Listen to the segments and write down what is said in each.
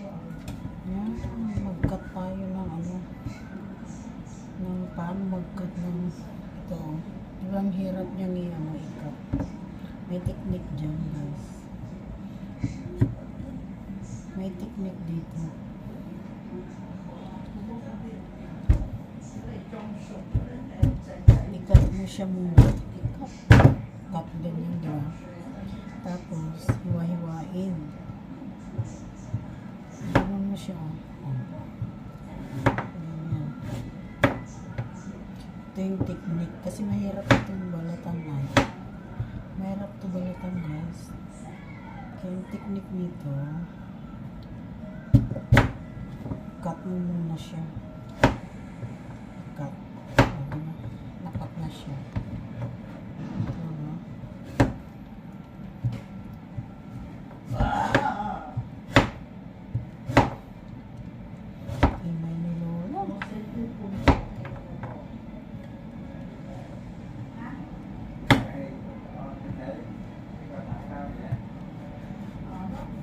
Yan, mag-cut tayo ng ano, ng paano mag-cut ng ito. Diba ang hirap niyang i-cut. May technique dyan, guys. May technique dito. I-cut mo siya muna. Cut ganyan, diba? Tapos, hiwa-hiwain. Ganyan mo siya. Ganyan. Ito yung technique. Kasi mahirap itong balatan na. Mahirap ito balatan, guys. Kaya yung technique nito, cut mo muna siya. Cut. Nakat na siya.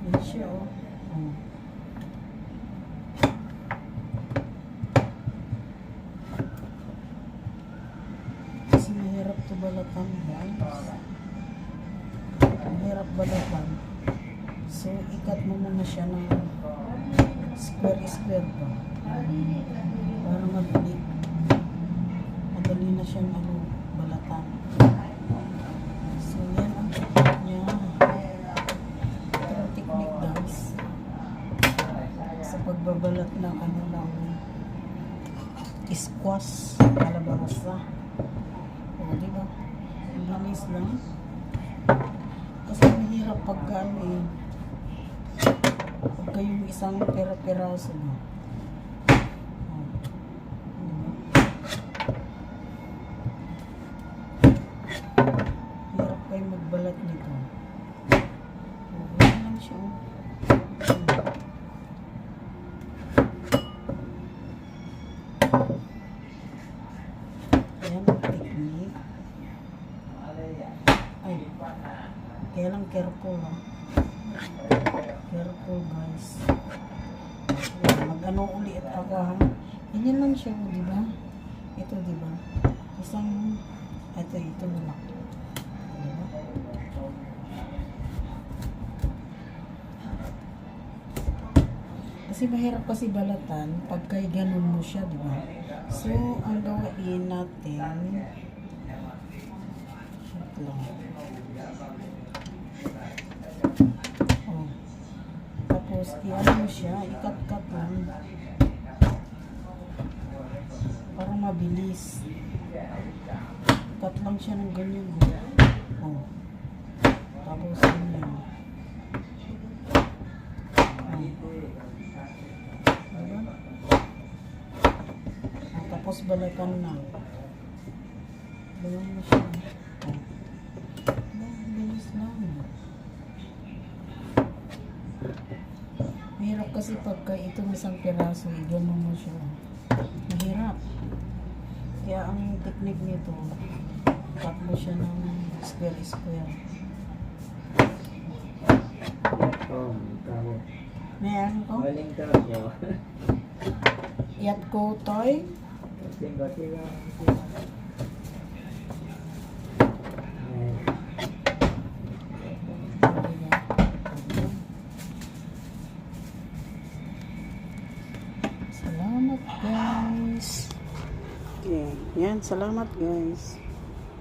Yan siya, oh. Kasi mahirap ito balatan, guys. Mahirap balatan. So, ikat mo muna siya ng square pa. Para madali. Madali na siyang balatan. So, yan ang technique niya. Sa pagbabalat ng ng squash, kalabasa. O, diba? Ang bilis lang. Kasi mahirap pagka pagka yung isang pera-peraso mo. Hirap kayo magbalat nito. O, yan lang siya. Ayan ang technique. Ay, kaya lang careful, ha. Careful, guys. Mag-ano ulit ako, ha. Ganyan lang siya, diba? Ito, diba? Isang, ito na. Diba? Kasi mahirap kasi balatan pagka ganun mo siya, diba? So, ang gawin natin, ito lang. Oh. Tapos, i-ano mo siya, ikat-cut lang. Para mabilis. Cut lang siya ng ganyan. Oh. Tapos, ganyan. Tapos balatan na. Bayan mo siya. Bilis lang. Mahirap kasi pagka itong isang piraso, gano'n mo siya. Mahirap. Kaya ang technique nito, cut mo siya ng square. Meron ko? Yat ko, toy. Salamat, guys. Okay, yan, salamat, guys.